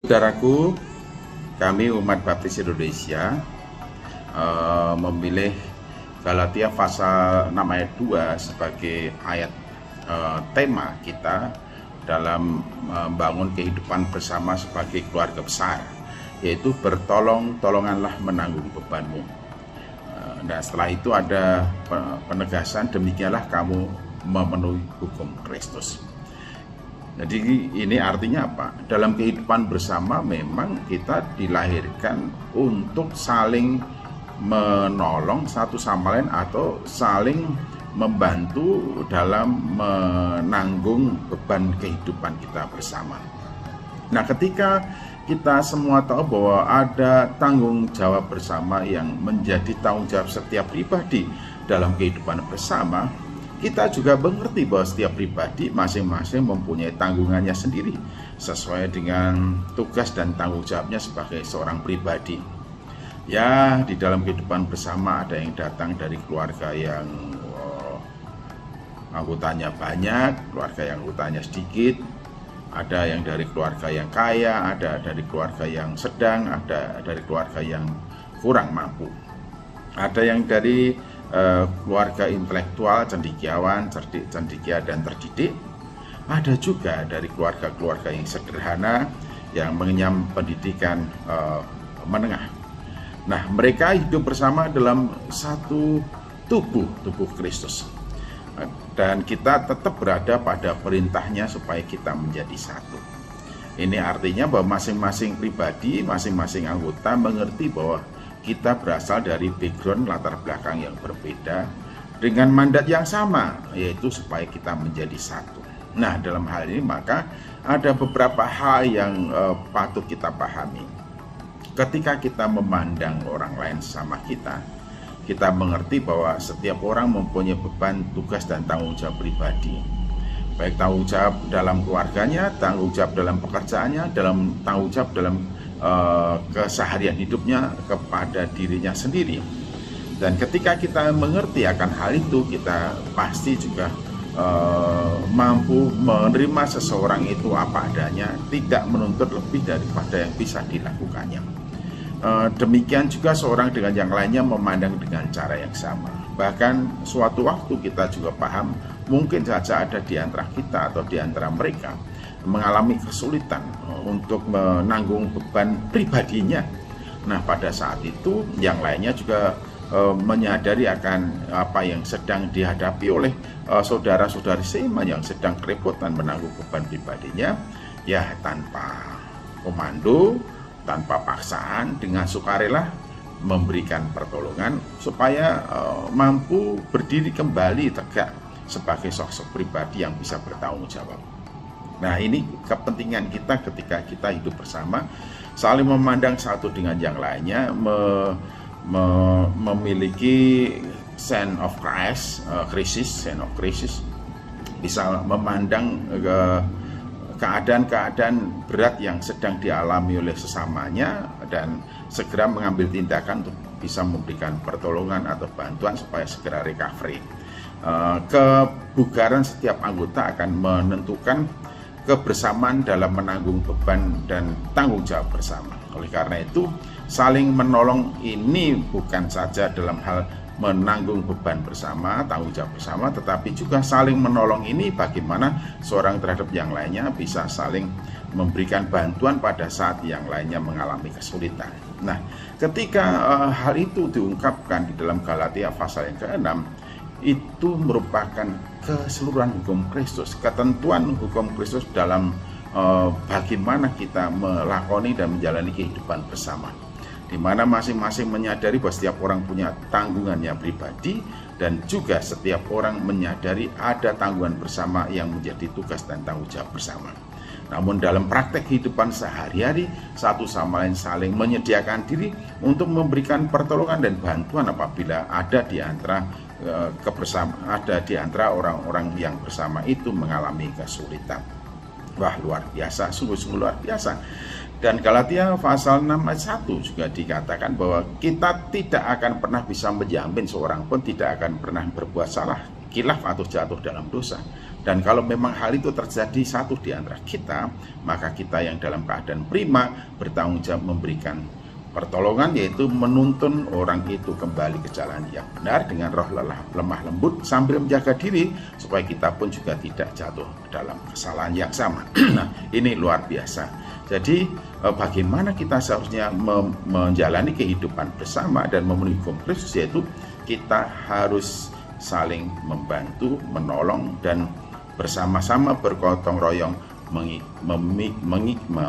Saudaraku, kami umat Baptis Indonesia memilih Galatia pasal 6 ayat 2 sebagai ayat tema kita dalam membangun kehidupan bersama sebagai keluarga besar, yaitu bertolong-tolonganlah menanggung bebanmu. Dan setelah itu ada penegasan, demikianlah kamu memenuhi hukum Kristus. Jadi ini artinya apa? Dalam kehidupan bersama memang kita dilahirkan untuk saling menolong satu sama lain atau saling membantu dalam menanggung beban kehidupan kita bersama. Nah, ketika kita semua tahu bahwa ada tanggung jawab bersama yang menjadi tanggung jawab setiap pribadi dalam kehidupan bersama, kita juga mengerti bahwa setiap pribadi masing-masing mempunyai tanggungannya sendiri sesuai dengan tugas dan tanggung jawabnya sebagai seorang pribadi. Ya, di dalam kehidupan bersama ada yang datang dari keluarga yang anggotanya banyak, keluarga yang anggotanya sedikit, ada yang dari keluarga yang kaya, ada dari keluarga yang sedang, ada dari keluarga yang kurang mampu, ada yang dari keluarga intelektual, cendekiawan, cendekia dan terdidik. Ada juga dari keluarga-keluarga yang sederhana yang mengenyam pendidikan menengah. Nah, mereka hidup bersama dalam satu tubuh Kristus. Dan kita tetap berada pada perintahnya supaya kita menjadi satu. Ini artinya bahwa masing-masing pribadi, masing-masing anggota mengerti bahwa kita berasal dari background latar belakang yang berbeda dengan mandat yang sama, yaitu supaya kita menjadi satu. Nah, dalam hal ini maka ada beberapa hal yang patut kita pahami. Ketika kita memandang orang lain sama kita mengerti bahwa setiap orang mempunyai beban, tugas, dan tanggung jawab pribadi. Baik tanggung jawab dalam keluarganya, tanggung jawab dalam pekerjaannya, tanggung jawab dalam keseharian hidupnya kepada dirinya sendiri. Dan ketika kita mengerti akan hal itu, kita pasti juga mampu menerima seseorang itu apa adanya, tidak menuntut lebih daripada yang bisa dilakukannya. Demikian juga seorang dengan yang lainnya memandang dengan cara yang sama. Bahkan suatu waktu kita juga paham, mungkin saja ada di antara kita atau di antara mereka mengalami kesulitan untuk menanggung beban pribadinya. Nah, pada saat itu yang lainnya juga menyadari akan apa yang sedang dihadapi oleh saudara-saudari seiman yang sedang kerepotan menanggung beban pribadinya, ya tanpa komando, tanpa paksaan, dengan sukarela memberikan pertolongan supaya mampu berdiri kembali tegak sebagai sosok pribadi yang bisa bertanggung jawab. Nah, ini kepentingan kita ketika kita hidup bersama, saling memandang satu dengan yang lainnya, memiliki sense of crisis, bisa memandang keadaan-keadaan berat yang sedang dialami oleh sesamanya dan segera mengambil tindakan untuk bisa memberikan pertolongan atau bantuan supaya segera recovery. Kebugaran setiap anggota akan menentukan kebersamaan dalam menanggung beban dan tanggung jawab bersama. Oleh karena itu, saling menolong ini bukan saja dalam hal menanggung beban bersama, tanggung jawab bersama, tetapi juga saling menolong ini bagaimana seorang terhadap yang lainnya bisa saling memberikan bantuan pada saat yang lainnya mengalami kesulitan. Nah, ketika hal itu diungkapkan di dalam Galatia pasal yang ke-6, itu merupakan keseluruhan hukum Kristus, ketentuan hukum Kristus dalam bagaimana kita melakoni dan menjalani kehidupan bersama, di mana masing-masing menyadari bahwa setiap orang punya tanggungannya pribadi dan juga setiap orang menyadari ada tanggungan bersama yang menjadi tugas dan tanggung jawab bersama. Namun dalam praktek kehidupan sehari-hari, satu sama lain saling menyediakan diri untuk memberikan pertolongan dan bantuan apabila ada di antara orang-orang yang bersama itu mengalami kesulitan. Wah, luar biasa, sungguh-sungguh luar biasa. Dan Galatia pasal 6 ayat 1 juga dikatakan bahwa kita tidak akan pernah bisa menjamin seorang pun tidak akan pernah berbuat salah, khilaf atau jatuh dalam dosa. Dan kalau memang hal itu terjadi satu di antara kita, maka kita yang dalam keadaan prima bertanggung jawab memberikan pertolongan, yaitu menuntun orang itu kembali ke jalan yang benar dengan roh lemah lembut sambil menjaga diri supaya kita pun juga tidak jatuh dalam kesalahan yang sama. Nah, ini luar biasa. Jadi bagaimana kita seharusnya menjalani kehidupan bersama dan memenuhi hukum Kristus, yaitu kita harus saling membantu, menolong, dan bersama-sama bergotong royong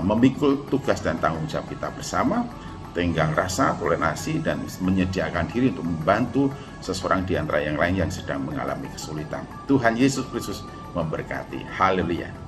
memikul tugas dan tanggung jawab kita bersama, tenggang rasa, toleransi, dan menyediakan diri untuk membantu seseorang di antara yang lain yang sedang mengalami kesulitan. Tuhan Yesus Kristus memberkati. Haleluya.